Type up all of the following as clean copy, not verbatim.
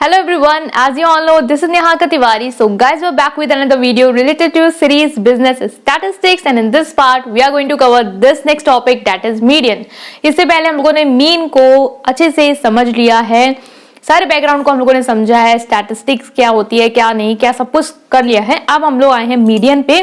Hello everyone, as you all know, this is Neha Tiwari. So guys, we're back with another video related to series business statistics, and in this part we are going to cover this next topic, that is median. इससे पहले हम लोगों ने mean को अच्छे से समझ लिया है, सारे बैकग्राउंड को हम लोगों ने समझा है, स्टैटिस्टिक्स क्या होती है क्या नहीं, क्या सब कुछ कर लिया है। अब हम लोग आए हैं मीडियन पे,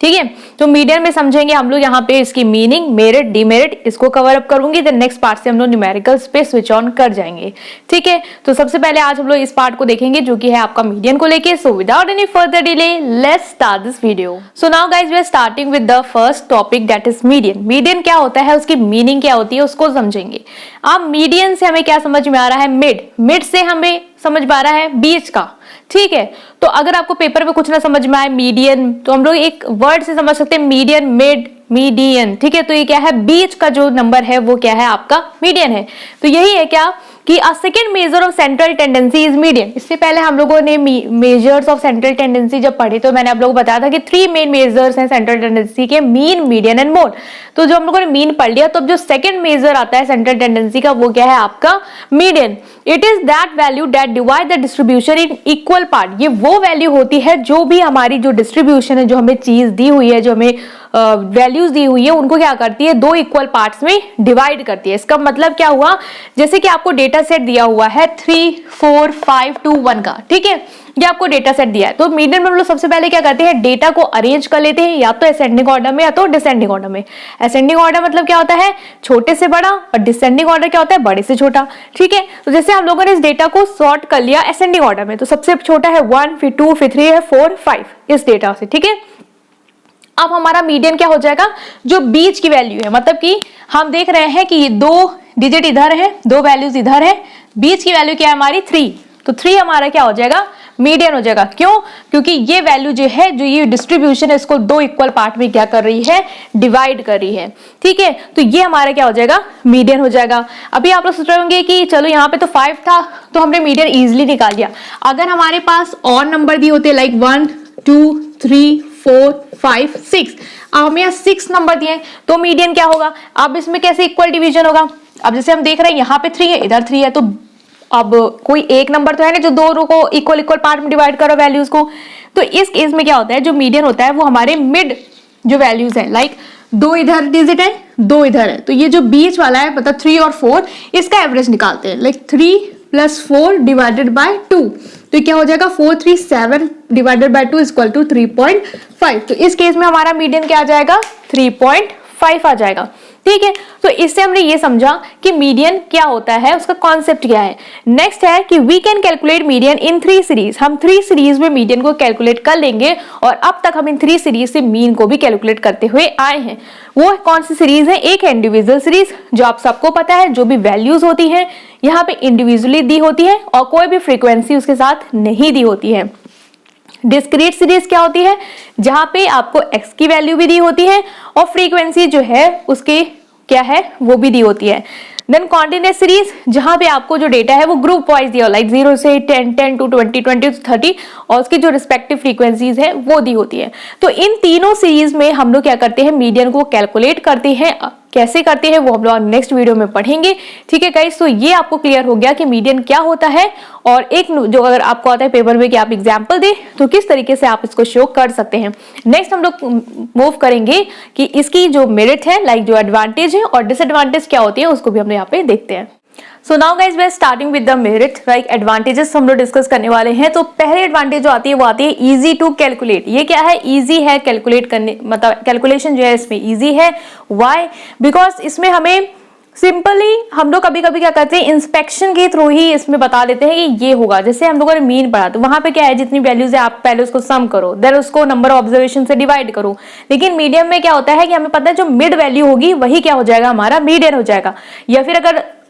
ठीक है। तो मीडियन में समझेंगे हम लोग यहाँ पे इसकी मीनिंग, मेरिट, डीमेरिट, इसको कवर अप करूंगी। देन नेक्स्ट पार्ट से हम लोग न्यूमेरिकल्स पे स्विच ऑन कर जाएंगे, ठीक है। तो सबसे पहले आज हम लोग इस पार्ट को देखेंगे जो कि है आपका मीडियन को लेके। So without any further delay let's start this video. So now guys we are starting with the first topic, that is median. Median क्या होता है, उसकी मीनिंग क्या होती है, उसको समझेंगे। अब मीडियन से हमें क्या समझ में आ रहा है, मिड से हमें समझ में आ रहा है बीच का, ठीक है। तो अगर आपको पेपर में कुछ ना समझ में आए मीडियन, तो हम लोग एक वर्ड से समझ सकते हैं, मीडियन, मिड, मीडियन, ठीक है। तो ये क्या है, बीच का जो नंबर है वो क्या है, आपका मीडियन है। तो यही है क्या कि a second measure of central tendency is median. इससे पहले हम लोगों ने मेजर्स ऑफ सेंट्रल टेंडेंसी जब पढ़े तो मैंने आप लोगों को बताया था कि 3 मेन मेजर्स हैं सेंट्रल टेंडेंसी के, मीन, मीडियन एंड मोड। तो जो हम लोगों ने मीन पढ़ लिया, तो अब जो सेकंड मेजर आता है सेंट्रल टेंडेंसी का वो क्या है, आपका median. It is that value that divide the distribution in equal part. ये वो वैल्यू होती है जो भी हमारी जो डिस्ट्रीब्यूशन है, जो हमें चीज दी हुई है, जो हमें वैल्यूज दी हुई है, उनको क्या करती है, 2 इक्वल पार्ट्स में डिवाइड करती है। इसका मतलब क्या हुआ, जैसे कि आपको डेटा सेट दिया हुआ है 3, 4, 5, 2, 1 का, ठीक है। ये आपको डेटा सेट दिया है, तो मीडियन में हम लोग सबसे पहले क्या करते हैं, डेटा को अरेंज कर लेते हैं, या तो असेंडिंग ऑर्डर में या तो डिसेंडिंग ऑर्डर में। असेंडिंग ऑर्डर मतलब क्या होता है, छोटे से बड़ा, और डिसेंडिंग ऑर्डर क्या होता है, बड़े से छोटा, ठीक है। तो जैसे हम लोगों ने इस डेटा को सॉर्ट कर लिया असेंडिंग ऑर्डर में, तो सबसे छोटा है 1, फिर 2, फिर 3 है 4, 5 इस डेटा से, ठीक है। अब हमारा मीडियन क्या हो जाएगा, जो बीच की वैल्यू है, मतलब कि हम देख रहे हैं कि ये 2 डिजिट इधर है, 2 वैल्यूज इधर है, बीच की वैल्यू क्या है हमारी 3, तो 3 हमारा क्या हो जाएगा, मीडियन हो जाएगा। क्यों, क्योंकि ये वैल्यू जो है, जो ये डिस्ट्रीब्यूशन है, इसको 2 इक्वल पार्ट में क्या कर रही है, डिवाइड कर रही है, ठीक है। तो ये हमारा क्या हो जाएगा, मीडियन हो जाएगा। अभी आप लोग सोच रहे होंगे कि चलो यहाँ पे तो 5 था तो हमने मीडियन इजिली निकाल दिया। अगर हमारे पास और नंबर दिए होते लाइक 1, 2, 3, 4, 5, 6, अब हमें यहाँ 6 नंबर दिए तो मीडियन क्या होगा। अब इसमें कैसे इक्वल डिवीजन होगा, अब जैसे हम देख रहे हैं यहाँ पे 3 है, इधर 3 है, तो अब कोई एक नंबर तो है ना जो 2 को इक्वल पार्ट में डिवाइड करो वैल्यूज को। तो इस केस में क्या होता है, जो मीडियन होता है वो हमारे मिड जो वैल्यूज है, लाइक 2 इधर डिजिट है, 2 इधर है, तो ये जो बीच वाला है मतलब 3 और 4, इसका एवरेज निकालते हैं, लाइक 3 + 4 डिवाइडेड बाय 2, तो क्या हो जाएगा 4, 3, 7 डिवाइडेड बाय 2 इक्वल टू 3.5। तो इस केस में हमारा मीडियन क्या आ जाएगा, 3.5 आ जाएगा, ठीक है। तो इससे हमने ये समझा कि मीडियन क्या होता है, उसका कॉन्सेप्ट क्या है। नेक्स्ट है कि we can calculate median in 3 series. हम 3 सीरीज में मीडियन को कैलकुलेट कर लेंगे, और अब तक हम इन 3 सीरीज से मीन को भी कैलकुलेट करते हुए आए हैं। वो कौन सी सीरीज है, एक है इंडिविजुअल सीरीज, जो आप सबको पता है, जो भी वैल्यूज होती है यहाँ पे इंडिविजुअली दी होती है और कोई भी फ्रीक्वेंसी उसके साथ नहीं दी होती है। डिस्क्रीट सीरीज क्या होती है, जहां पे आपको x की वैल्यू भी दी होती है और फ्रीक्वेंसी जो है उसकी क्या है वो भी दी होती है। देन कॉन्टिन्यूअस सीरीज, जहां पे आपको जो डेटा है वो ग्रुप वाइज दिया, लाइक 0 से 10, 10 to 20, 20 to 30, और उसकी जो रिस्पेक्टिव फ्रीक्वेंसीज है वो दी होती है। तो इन तीनों सीरीज में हम लोग क्या करते हैं, मीडियन को कैलकुलेट करते हैं। कैसे करते हैं वो हम लोग नेक्स्ट वीडियो में पढ़ेंगे, ठीक है गाइस। तो ये आपको क्लियर हो गया कि मीडियन क्या होता है, और एक जो अगर आपको आता है पेपर में कि आप एग्जांपल दें तो किस तरीके से आप इसको शो कर सकते हैं। नेक्स्ट हम लोग मूव करेंगे कि इसकी जो मेरिट है, लाइक जो एडवांटेज है और डिसएडवांटेज क्या होती है, उसको भी हम यहाँ पे देखते हैं। So now guys we are starting with the merit, like advantages हम लोग डिस्कस करने वाले हैं। तो पहले एडवांटेज जो आती है वो आती है इजी टू कैलकुलेट। ये क्या है, इजी है कैलकुलेट करने, मतलब कैलकुलेशन जो है इसमें इजी है। व्हाई, बिकॉज इसमें हमें सिंपली हम लोग कभी कभी क्या करते हैं, इंस्पेक्शन के थ्रू ही इसमें बता देते हैं कि ये होगा। जैसे हम लोगों ने मीन पढ़ा, तो वहां पे क्या है, जितनी वैल्यूज है आप पहले उसको सम करो, देन उसको नंबर ऑफ ऑब्जर्वेशन से डिवाइड करो। लेकिन मीडियम में क्या होता है कि हमें पता है जो मिड वैल्यू होगी वही क्या हो जाएगा, हमारा मीडियन हो जाएगा। या फिर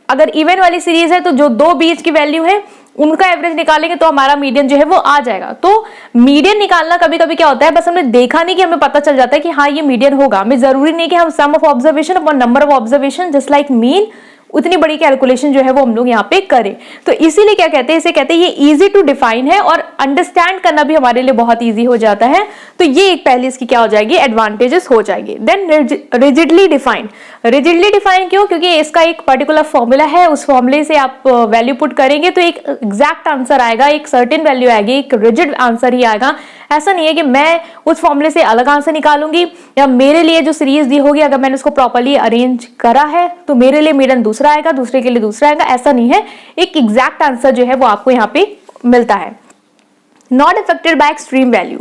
अगर इवन वाली सीरीज है तो जो 2 बीच की वैल्यू है उनका एवरेज निकालेंगे तो हमारा मीडियन जो है वो आ जाएगा। तो मीडियन निकालना कभी कभी क्या होता है, बस हमने देखा नहीं कि हमें पता चल जाता है कि हाँ ये मीडियन होगा। हमें जरूरी नहीं कि हम sum of observation upon number of observation just like mean उतनी बड़ी कैलकुलेशन जो है वो हम लोग यहाँ पे करें। तो इसीलिए क्या कहते हैं, इसे कहते हैं ये इजी टू डिफाइन है और अंडरस्टैंड करना भी हमारे लिए बहुत इजी हो जाता है। तो ये एक पहली इसकी क्या हो जाएगी, एडवांटेजेस हो जाएगी। Then rigidly defined, rigidly define क्यों, क्योंकि इसका एक पर्टिकुलर फॉर्मूला है, उस फॉर्मूले से आप वैल्यू पुट करेंगे तो एक एग्जैक्ट आंसर आएगा, एक सर्टेन वैल्यू आएगी, एक रिजिड आंसर ही आएगा। ऐसा नहीं है कि मैं उस फॉर्मूले से अलग आंसर निकालूंगी या मेरे लिए जो सीरीज दी होगी अगर मैंने उसको प्रॉपर्ली अरेंज करा है तो मेरे लिए मीडियन दूसरा आएगा, दूसरे के लिए दूसरा आएगा, ऐसा नहीं है। एक एग्जैक्ट आंसर जो है वो आपको यहाँ पे मिलता है। Not affected by extreme value,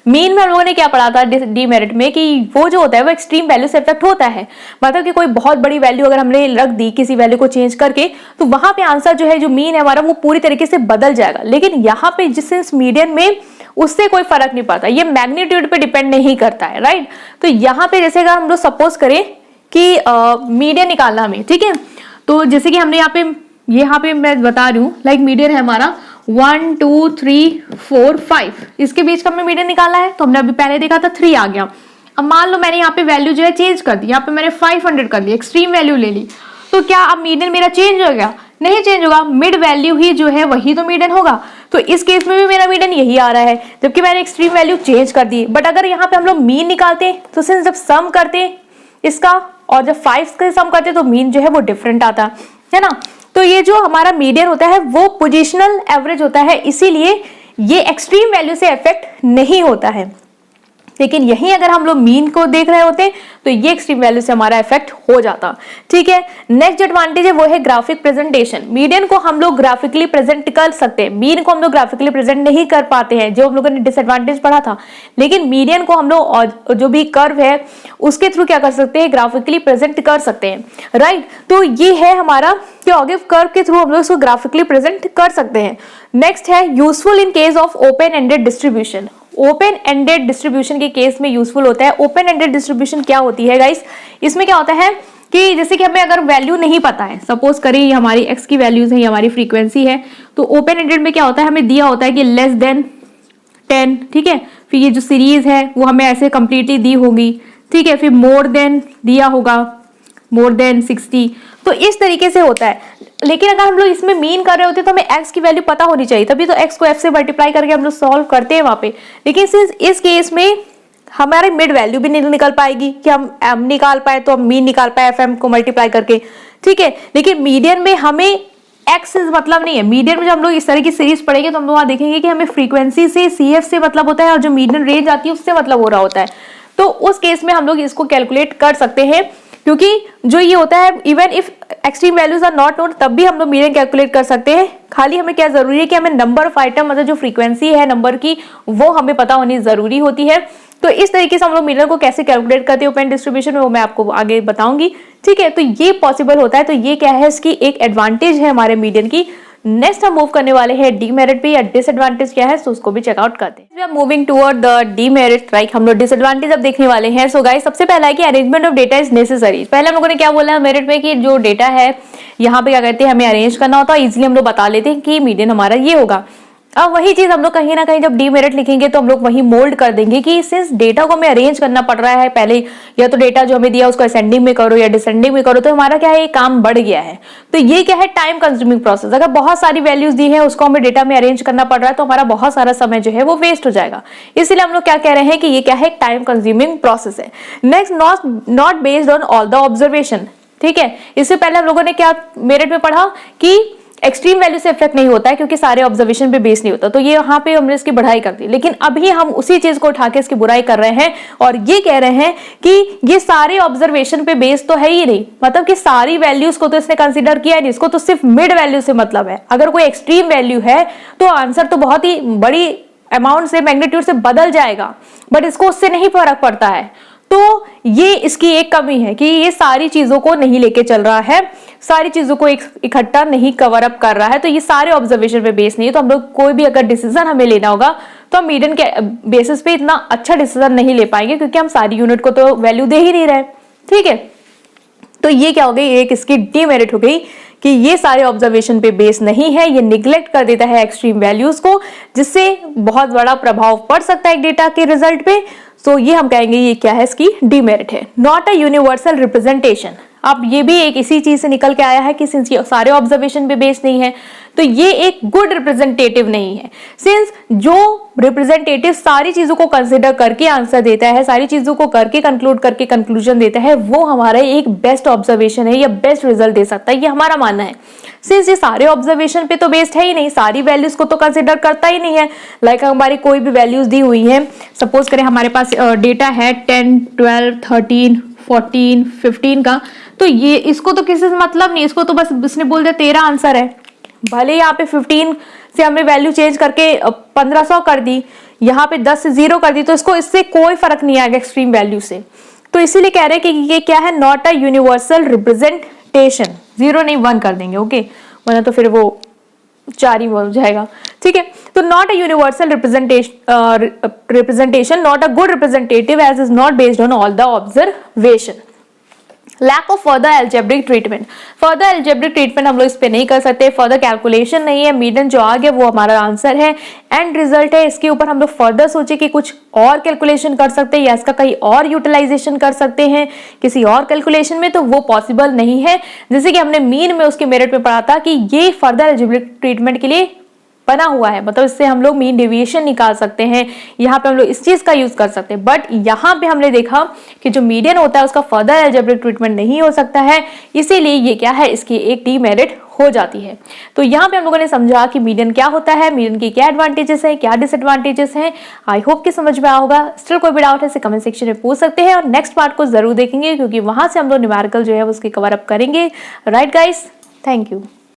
mean में हम लोगों ने क्या पढ़ा था डीमेरिट में कि वो जो होता है वो एक्सट्रीम वैल्यू से इफेक्ट होता है। मतलब कि कोई बहुत बड़ी वैल्यू अगर हमने रख दी किसी वैल्यू को चेंज करके तो वहां पे आंसर जो है जो मीन है हमारा वो पूरी तरीके से बदल जाएगा। लेकिन यहाँ पे जिस मीडियन में उससे कोई फर्क नहीं पड़ता, ये मैग्नीट्यूड पे डिपेंड नहीं करता है, राइट। तो यहाँ पे जैसे अगर हम लोग सपोज करें कि मीडियन निकालना हमें, ठीक है, तो जैसे कि हमने यहाँ पे मैं बता रही हूँ लाइक मीडियन है हमारा 1 2 3 4 5, इसके बीच का हमने मीडियन निकाला है। तो हमने अभी पहले देखा था 3 आ गया। अब मान लो मैंने यहाँ पे वैल्यू जो है चेंज कर दी, यहाँ पे मैंने 500 कर ली, एक्सट्रीम वैल्यू ले ली, तो क्या अब मीडियन मेरा चेंज हो गया? नहीं चेंज होगा, मिड वैल्यू ही जो है वही तो मीडियन होगा। तो इस केस में भी मेरा मीडियन यही आ रहा है जबकि मैंने एक्सट्रीम वैल्यू चेंज कर दी। बट अगर यहाँ पे हम लोग मीन निकालते तो सिंस जब सम करते इसका और जब 5 का सम करते तो मीन जो है वो डिफरेंट आता है ना। तो ये जो हमारा मीडियन होता है वो पोजिशनल एवरेज होता है, इसीलिए ये एक्सट्रीम वैल्यू से इफेक्ट नहीं होता है। लेकिन यही अगर हम लोग मीन को देख रहे होते तो ये एक्सट्रीम वैल्यू से हमारा इफेक्ट हो जाता, ठीक है। नेक्स्ट एडवांटेज है वो है ग्राफिक प्रेजेंटेशन। मीडियन को हम लोग ग्राफिकली प्रेजेंट कर सकते हैं, मीन को हम लोग ग्राफिकली प्रेजेंट नहीं कर पाते हैं, जो हम लोगों ने डिसएडवांटेज पढ़ा था। लेकिन मीडियन को हम लोग और जो भी कर्व है उसके थ्रू क्या कर सकते हैं, ग्राफिकली प्रेजेंट कर सकते हैं, राइट। तो ये है हमारा क्या हो गया, कर्व के थ्रू हम लोग इसको ग्राफिकली प्रेजेंट कर सकते हैं। नेक्स्ट है useful in case of open ended distribution. Open ended distribution के केस में यूजफुल होता है। ओपन एंडेड डिस्ट्रीब्यूशन क्या होती है गाइस, इसमें क्या होता है कि जैसे कि हमें अगर वैल्यू नहीं पता है, सपोज करें ये हमारी एक्स की वैल्यूज है, ये हमारी फ्रीक्वेंसी है, तो ओपन एंडेड में क्या होता है, हमें दिया होता है कि लेस देन 10, ठीक है। फिर ये जो सीरीज है वो हमें ऐसे कंप्लीटली दी होगी, ठीक है। फिर मोर देन दिया होगा, मोर देन 60, तो इस तरीके से होता है। लेकिन अगर हम लोग इसमें मीन कर रहे होते तो हमें x की वैल्यू पता होनी चाहिए, तभी तो x को f से मल्टीप्लाई करके हम लोग सॉल्व करते हैं वहां पे। लेकिन सिंस इस केस में हमारी मिड वैल्यू भी नहीं निकल पाएगी कि हम m निकाल पाए तो हम मीन निकाल पाए fm को मल्टीप्लाई करके, ठीक है। लेकिन मीडियन में हमें x मतलब नहीं है। मीडियन में जब हम लोग इस तरह की सीरीज पढ़ेंगे तो हम लोग वहां देखेंगे कि हमें फ्रीक्वेंसी से CF से मतलब होता है और जो मीडियन रेंज आती है उससे मतलब हो रहा होता है। तो उस केस में हम लोग इसको कैलकुलेट कर सकते हैं, क्योंकि जो ये होता है even if extreme values are not known तब भी हम लोग मीडियन कैलकुलेट कर सकते हैं। खाली हमें क्या जरूरी है कि हमें नंबर ऑफ आइटम मतलब जो फ्रीक्वेंसी है नंबर की वो हमें पता होनी जरूरी होती है। तो इस तरीके से हम लोग मीडियन को कैसे कैलकुलेट करते हैं ओपन डिस्ट्रीब्यूशन में वो मैं आपको आगे बताऊंगी, ठीक है। तो ये पॉसिबल होता है, तो ये क्या है इसकी एक एडवांटेज है हमारे मीडियन की। नेक्स्ट हम मूव करने वाले हैं डीमेरिट पे या डिसएडवांटेज क्या है, तो उसको भी चेकआउट करते हैं। We are moving toward the demerit, right. हम लोग डिसएडवांटेज अब देखने वाले हैं। सो गाइस सबसे पहला है कि arrangement of data is necessary. पहले हम लोगों ने क्या बोला है मेरिट में कि जो डेटा है यहाँ पे क्या कहते हैं हमें अरेंज करना होता है। इजिली हम लोग बता लेते हैं कि मीडियन हमारा ये होगा। अब वही चीज हम लोग कहीं ना कहीं जब डीमेरिट लिखेंगे तो हम लोग वही मोल्ड कर देंगे कि सिंस डेटा को हमें अरेंज करना पड़ रहा है पहले, या तो डेटा जो हमें दिया उसको असेंडिंग में करो या डिसेंडिंग में करो, तो हमारा क्या है ये काम बढ़ गया है। तो ये क्या है टाइम कंज्यूमिंग प्रोसेस। अगर बहुत सारी वैल्यूज दी है उसको हमें डेटा में अरेंज करना पड़ रहा है तो हमारा बहुत सारा समय जो है वो वेस्ट हो जाएगा। इसलिए हम लोग क्या कह रहे हैं कि ये क्या है टाइम कंज्यूमिंग प्रोसेस है। Next not based on all the observation, ठीक है। इससे पहले हम लोगों ने क्या मेरिट में पढ़ा कि एक्सट्रीम वैल्यू से इफेक्ट नहीं होता है क्योंकि सारे ऑब्जर्वेशन पे बेस नहीं होता, तो ये यहाँ पे हमने इसकी बढ़ाई कर दी। लेकिन अभी हम उसी चीज को उठा के इसकी बुराई कर रहे हैं और ये कह रहे हैं कि ये सारे ऑब्जर्वेशन पे बेस तो है ही नहीं, मतलब कि सारी वैल्यूज को तो इसने कंसीडर किया नहीं, इसको तो सिर्फ मिड वैल्यू से मतलब है। अगर कोई एक्सट्रीम वैल्यू है तो आंसर तो बहुत ही बड़ी अमाउंट से मैग्नीट्यूड से बदल जाएगा, बट इसको उससे नहीं फर्क पड़ता है। तो ये इसकी एक कमी है कि ये सारी चीजों को नहीं लेके चल रहा है, सारी चीजों को इकट्ठा नहीं कवर अप कर रहा है। तो ये सारे ऑब्जर्वेशन पे बेस नहीं है। तो हम लोग कोई भी अगर डिसीजन हमें लेना होगा तो हम मीडियन के बेसिस पे इतना अच्छा डिसीजन नहीं ले पाएंगे क्योंकि हम सारी यूनिट को तो वैल्यू दे ही नहीं रहे, ठीक है। तो ये क्या हो गई, एक इसकी डीमेरिट हो गई कि ये सारे ऑब्जर्वेशन पे बेस नहीं है, ये निग्लेक्ट कर देता है एक्सट्रीम वैल्यूज को, जिससे बहुत बड़ा प्रभाव पड़ सकता है डेटा के रिजल्ट पे। तो ये हम कहेंगे ये क्या है, इसकी डीमेरिट है। नॉट अ यूनिवर्सल रिप्रेजेंटेशन, अब ये भी एक इसी चीज से निकल के आया है कि सिंस ये सारे ऑब्जर्वेशन पे बेस्ड नहीं है तो ये एक गुड रिप्रेजेंटेटिव नहीं है। सिंस जो रिप्रेजेंटेटिव सारी चीजों को कंसिडर करके आंसर देता है, सारी चीजों को करके कंक्लूड करके कंक्लूजन देता है, वो हमारा एक बेस्ट ऑब्जर्वेशन है या बेस्ट रिजल्ट दे सकता है, ये हमारा मानना है। सिंस ये सारे ऑब्जर्वेशन पे तो बेस्ड है ही नहीं, सारी वैल्यूज को तो कंसिडर करता ही नहीं है। लाइक हमारी कोई भी वैल्यूज दी हुई है, सपोज करें हमारे पास डेटा है 10, 12, 13, 14, 15 का, तो ये इसको तो किसी से मतलब नहीं, इसको तो बस इसने बोल दिया 13 आंसर है। भले यहाँ पे 15 से हमने वैल्यू चेंज करके 1500 कर दी, यहाँ पे 10 से 0 कर दी, तो इसको इससे कोई फर्क नहीं आएगा एक्सट्रीम वैल्यू से। तो इसीलिए कह रहे हैं कि ये क्या है, नॉट अ यूनिवर्सल रिप्रेजेंटेशन। 0 नहीं 1 कर देंगे, ओके, वरना तो फिर वो 4 ही हो जाएगा, ठीक है। तो not a universal representation, not a good representative as is not based on all the observation. Lack of further algebraic treatment, further algebraic treatment हम लोग इस पे नहीं कर सकते, फर्दर कैलकुलेशन नहीं है, मीडियन जो आ गया वो हमारा आंसर है, एंड रिजल्ट है। इसके ऊपर हम लोग फर्दर सोचे कि कुछ और कैलकुलेशन कर सकते हैं या इसका कहीं और यूटिलाइजेशन कर सकते हैं किसी और कैलकुलेशन में, तो वो पॉसिबल नहीं है। जैसे कि हमने मीन में उसके मेरिट में पढ़ा था कि ये फर्दर एल्जेब्रिक ट्रीटमेंट के लिए बना हुआ है, मतलब इससे हम लोग मीन डेविएशन निकाल सकते हैं, यहाँ पे हम लोग इस चीज का यूज कर सकते हैं। बट यहाँ पे हमने देखा कि जो मीडियन होता है उसका फर्दर एल्जेब्रिक ट्रीटमेंट नहीं हो सकता है, इसीलिए ये क्या है, इसकी एक डीमेरिट हो जाती है। तो यहाँ पे हम लोगों ने समझा कि मीडियन क्या होता है, मीडियन की क्या एडवांटेजेस है, क्या डिसएडवांटेजेस हैं। आई होप कि समझ में आया होगा। स्टिल कोई भी डाउट है कमेंट सेक्शन में पूछ सकते हैं, और नेक्स्ट पार्ट को जरूर देखेंगे क्योंकि वहां से हम लोग न्यूमेरिकल जो है उसकी कवर अप करेंगे। Right guys, thank you.